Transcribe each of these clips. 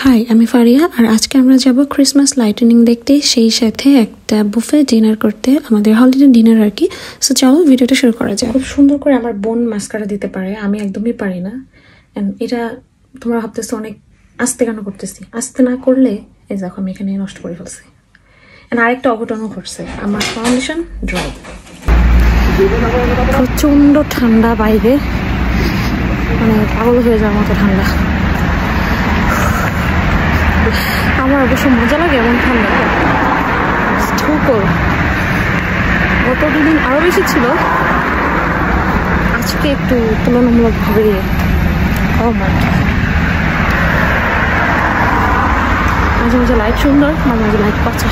High, আমি ফারিয়া আর আজকে আমরা যাব ক্রিসমাস লাইটেনিং দেখতে, সেই সাথে একটা বুফে ডিনার করতে, আমাদের হলিডে ডিনার আর কি। সো চলো ভিডিওটা শুরু করা যায়। খুব সুন্দর করে আমার বোন মাস্কারা দিতে পারে, আমি একদমই পারি না। এন্ড এটা তোমরা ভাবতেছো অনেক আস্তে কেন করতেছি, আস্তে না করলে এই দেখো আমি এখানে নষ্ট করে ফেলছি। এন্ড আরেকটা অঘটনও ঘটছে, আমার ফাউন্ডেশন ড্রাই। প্রচন্ড ঠান্ডা বাইরে, মানে পাগল হয়ে যাওয়ার মতো ঠান্ডা। আমার অবশ্য মজা লাগে এমন ঠান্ডা। গত দুদিন আরো বেশি ছিল, আজকে একটু তুলনামূলকভাবে মাঝে মাঝে লাইট সুন্দর, মাঝে মাঝে লাইট পচা।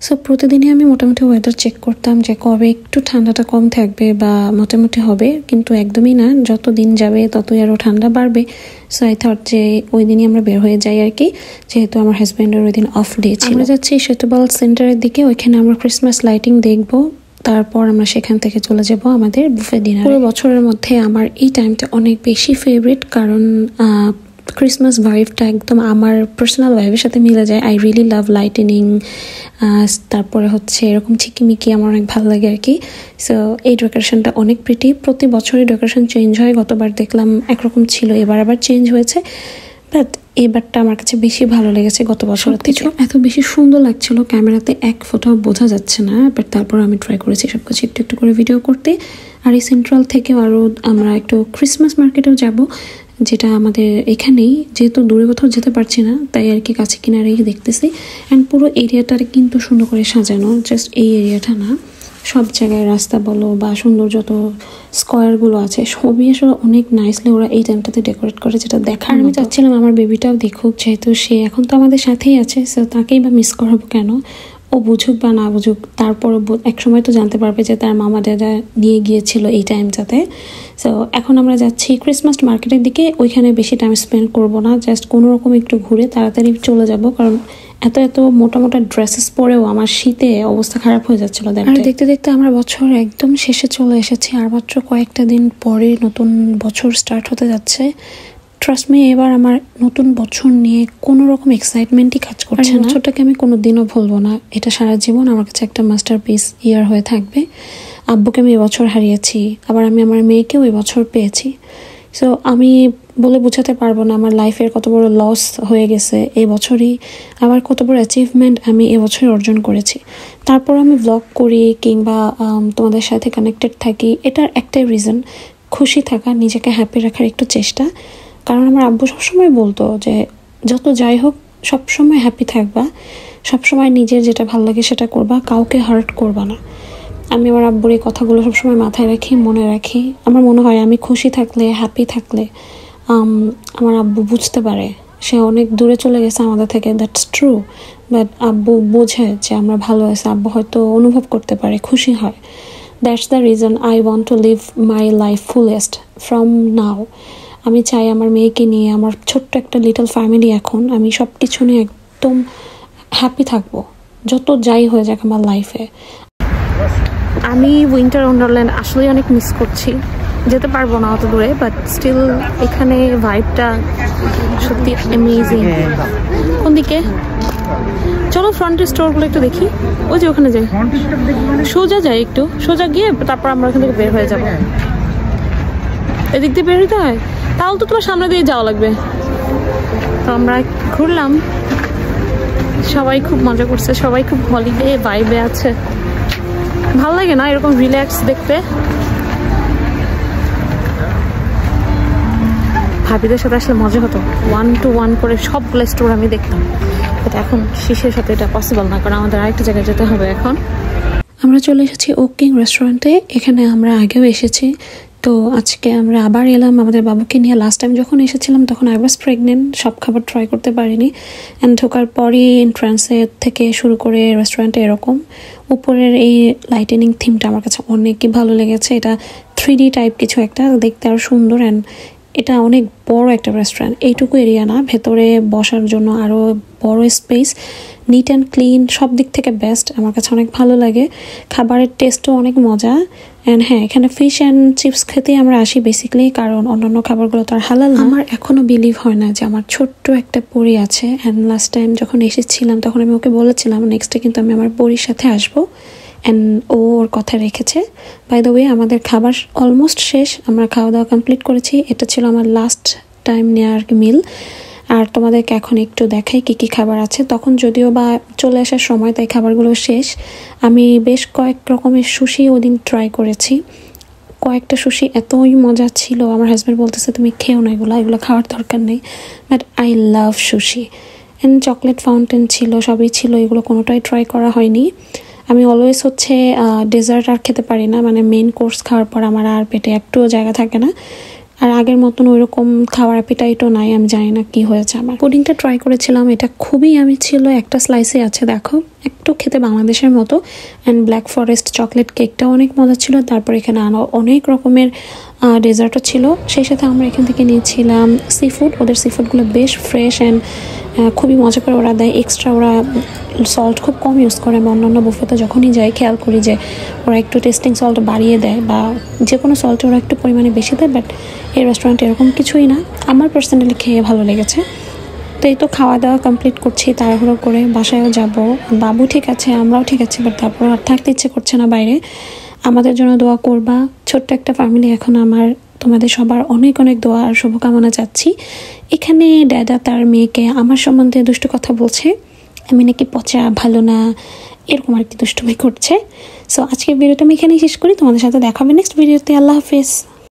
সো প্রতিদিনই আমি মোটামুটি ওয়েদার চেক করতাম যে কবে একটু ঠান্ডাটা কম থাকবে বা মোটামুটি হবে, কিন্তু একদমই না। যত দিন যাবে ততই আরও ঠান্ডা বাড়বে। সো আই থট যে ওই দিনই আমরা বের হয়ে যাই আর কি, যেহেতু আমার হাজব্যান্ডের ওই দিন অফ ডে ছিল। আমরা যাচ্ছি সেতুবাল সেন্টারের দিকে, ওইখানে আমরা ক্রিসমাস লাইটিং দেখবো, তারপর আমরা সেখান থেকে চলে যাব আমাদের বুফে ডিনার। পুরো বছরের মধ্যে আমার এই টাইমটা অনেক বেশি ফেভারিট, কারণ ক্রিসমাস ভাইবটা একদম আমার পার্সোনাল ভাইবের সাথে মিলে যায়। I really love lightning. তারপরে হচ্ছে এরকম ঝিকিমিকি আমার অনেক ভালো লাগে আর কি। সো এই ডেকোরেশনটা অনেক প্রিটি। প্রতি বছরই ডেকোরেশন চেঞ্জ হয়, গতবার দেখলাম একরকম ছিল, এবার আবার চেঞ্জ হয়েছে, বাট এবারটা আমার কাছে বেশি ভালো লেগেছে গত বছর থেকে। এত বেশি সুন্দর লাগছিল, ক্যামেরাতে এক ফোটাও বোঝা যাচ্ছে না, বাট তারপর আমি ট্রাই করেছি সবকিছু একটু একটু করে ভিডিও করতে। আর এই সেন্ট্রাল থেকেও আরও আমরা একটু ক্রিসমাস মার্কেটেও যাব, যেটা আমাদের এখানেই, যেহেতু দূরে কোথাও যেতে পারছি না তাই আর কি কাছে কিনারেই দেখতেছি। অ্যান্ড পুরো এরিয়াটার কিন্তু সুন্দর করে সাজানো, জাস্ট এই এরিয়াটা না, সব জায়গায় রাস্তা বলো বা সুন্দর যত স্কোয়ারগুলো আছে সবই আসলে অনেক নাইসলি ওরা এই টাইমটাতে ডেকোরেট করে, যেটা দেখার আমি চাচ্ছিলাম আমার বেবিটাও দেখুক, যেহেতু সে এখন তো আমাদের সাথেই আছে। সো তাকেই বা মিস করাবো কেন, ও বুঝুক বা না বুঝুক, তারপর এক সময় তো জানতে পারবে যে তার মামা দাদা নিয়ে গিয়েছিল এই টাইমটাতে। সো এখন আমরা যাচ্ছি ক্রিসমাস মার্কেটের দিকে, ওইখানে বেশি টাইম স্পেন্ড করব না, জাস্ট কোনো রকম একটু ঘুরে তাড়াতাড়ি চলে যাব, কারণ এত মোটা মোটা ড্রেসেস পরেও আমার শীতে অবস্থা খারাপ হয়ে যাচ্ছিল। দেখতে দেখতে আমরা বছর একদম শেষে চলে এসেছি, আর মাত্র কয়েকটা দিন পরে নতুন বছর স্টার্ট হতে যাচ্ছে। ট্রাস্ট মি, এবার আমার নতুন বছর নিয়ে কোনো রকম এক্সাইটমেন্টই কাজ করছে না। বছরটাকে আমি কোনো দিনও ভুলবো না, এটা সারা জীবন আমার কাছে একটা মাস্টারপিস ইয়ার হয়ে থাকবে। আব্বুকে আমি এবছর হারিয়েছি, আবার আমি আমার মেয়েকেও এবছর পেয়েছি। সো আমি বলে বোঝাতে পারবো না আমার লাইফের কত বড় লস হয়ে গেছে এই বছরই, আবার কত বড় অ্যাচিভমেন্ট আমি এবছরই অর্জন করেছি। তারপর আমি ব্লগ করি কিংবা তোমাদের সাথে কানেক্টেড থাকি, এটার একটাই রিজন, খুশি থাকা, নিজেকে হ্যাপি রাখার একটু চেষ্টা। কারণ আমার আব্বু সবসময় বলতো যে যত যাই হোক সবসময় হ্যাপি থাকবা, সবসময় নিজের যেটা ভালো লাগে সেটা করবা, কাউকে হার্ট করবা না। আমি আমার আব্বুর এই কথাগুলো সবসময় মাথায় রাখি, মনে রাখি। আমার মনে হয় আমি খুশি থাকলে, হ্যাপি থাকলে আমার আব্বু বুঝতে পারে। সে অনেক দূরে চলে গেছে আমাদের থেকে, দ্যাটস ট্রু, বাট আব্বু বোঝে যে আমরা ভালো আছি, আব্বু হয়তো অনুভব করতে পারে, খুশি হয়। That's the reason I want to live my life fullest from now. আমি চাই আমার মেয়েকে নিয়ে, আমার ছোট্ট একটা লিটল ফ্যামিলি, এখন আমি সব কিছু নিয়ে একদম হ্যাপি থাকবো, যত যাই হয়ে যাক আমার লাইফে। আমি উইন্টার ওয়ান্ডারল্যান্ড আসলে অনেক মিস করছি, যেতে পারবো না অত দূরে, বাট স্টিল এখানে ভাইবটা সত্যি অ্যামেজিং। কোন দিকে? চলো ফ্রন্টের স্টোরগুলো একটু দেখি, ওই যে ওখানে যাই, সোজা যাই, একটু সোজা গিয়ে তারপর আমরা ওখান থেকে বের হয়ে যাবো। এদিক দিয়ে বের হইতে হয়, তাহলে তো তোমার সামনে দিয়ে যাওয়া লাগবে। তো আমরা ঘুরলাম, সবাই খুব মজা করছে, সবাই খুব হলিডে ভাইবে আছে। ভালো লাগে না এরকম রিল্যাক্স দেখতে? ভাবিদের সাথে আসলে মজা হতো, 1-to-1 করে সবগুলো স্টোর আমি দেখতাম, কিন্তু এখন শিশের সাথে এটা পসিবল না, কারণ আমাদের আরেকটা জায়গায় যেতে হবে এখন। আমরা চলে এসেছি ওক কিং রেস্টুরেন্টে, এখানে আমরা আগেও এসেছি, তো আজকে আমরা আবার এলাম আমাদের বাবুকে নিয়ে। লাস্ট টাইম যখন এসেছিলাম তখন আই ওয়াজ প্রেগনেন্ট, সব খাবার ট্রাই করতে পারিনি। অ্যান্ড ঢোকার পরই এন্ট্রান্সের থেকে শুরু করে রেস্টুরেন্টে এরকম উপরের এই লাইটেনিং থিমটা আমার কাছে অনেকই ভালো লেগেছে। এটা 3D টাইপ কিছু একটা, দেখতে আরও সুন্দর। অ্যান্ড এটা অনেক বড় একটা রেস্টুরেন্ট, এইটুকু এরিয়া না, ভেতরে বসার জন্য আরও বড় স্পেস, নিট অ্যান্ড ক্লিন, সব দিক থেকে বেস্ট। আমার কাছে অনেক ভালো লাগে, খাবারের টেস্টও অনেক মজা। অ্যান্ড হ্যাঁ, এখানে ফিশ অ্যান্ড চিপস খেতেই আমরা আসি বেসিক্যালি, কারণ অন্যান্য খাবারগুলো তো আর হালাল না। আমার এখনও বিলিভ হয় না যে আমার ছোট্ট একটা পরি আছে। অ্যান্ড লাস্ট টাইম যখন এসেছিলাম তখন আমি ওকে বলেছিলাম নেক্সটে কিন্তু আমি আমার পরির সাথে আসবো, অ্যান্ড ও ওর কথা রেখেছে। বাই দ্য ওয়ে, আমাদের খাবার অলমোস্ট শেষ, আমরা খাওয়া দাওয়া কমপ্লিট করেছি। এটা ছিল আমার লাস্ট টাইম নেওয়ার মিল। আর তোমাদেরকে এখন একটু দেখাই কী কী খাবার আছে। তখন যদিও বা চলে আসার সময়, তাই খাবারগুলো শেষ। আমি বেশ কয়েক রকমের সুশি ওদিন ট্রাই করেছি, কয়েকটা সুশি এতই মজা ছিল, আমার হাজব্যান্ড বলতেছে তুমি খেও না, এগুলো খাওয়ার দরকার নেই, but I love sushi. And chocolate fountain ছিল, সবই ছিল, এগুলো কোনোটাই ট্রাই করা হয়নি। আমি অলওয়েজ হচ্ছে ডেজার্ট আর খেতে পারি না, মানে মেইন কোর্স খাওয়ার পর আমার আর পেটে একটুও জায়গা থাকে না, আর আগের মতন ওইরকম খাওয়ার অ্যাপিটাইটও নাই। আমি জানি না কি হয়েছে আমার। পুডিংটা ট্রাই করেছিলাম, এটা খুবই আমি ছিল, একটা স্লাইসে আছে দেখো, একটু খেতে বাংলাদেশের মতো। অ্যান্ড ব্ল্যাক ফরেস্ট চকলেট কেকটাও অনেক মজা ছিল। তারপর এখানে অনেক রকমের ডেজার্টও ছিল। সেই সাথে আমরা এখান থেকে নিয়েছিলাম সি ফুড, ওদের সি ফুডগুলো বেশ ফ্রেশ অ্যান্ড খুবই মজা করে ওরা দেয়। এক্সট্রা ওরা সল্ট খুব কম ইউজ করে। আমি অন্যান্য বুফেতে যখনই যাই খেয়াল করি যে ওরা একটু টেস্টিং সল্ট বাড়িয়ে দেয়, বা যে কোনো সল্টে ওরা একটু পরিমাণে বেশি দেয়, বাট এই রেস্টুরেন্টে এরকম কিছুই না। আমার পার্সোনালি খেয়ে ভালো লেগেছে। তো এই তো খাওয়া দাওয়া কমপ্লিট করছি, তাড়াহুড়ো করে বাসায়ও যাব। বাবু ঠিক আছে, আমরাও ঠিক আছে, বাট তারপর আর থাকতে ইচ্ছে করছে না বাইরে। আমাদের জন্য দোয়া করবা, ছোট্ট একটা ফ্যামিলি এখন আমার। তোমাদের সবার অনেক অনেক দোয়া আর শুভকামনা চাচ্ছি। এখানে ড্যাডা তার মেয়েকে আমার সম্বন্ধে দুষ্টু কথা বলছে, আমি নাকি পচা, ভালো না, এরকম আর কি দুষ্টুমি করছে। সো আজকের ভিডিওটা আমি এখানেই শেষ করি, তোমাদের সাথে দেখা হবে নেক্সট ভিডিওতে। আল্লাহ হাফেজ।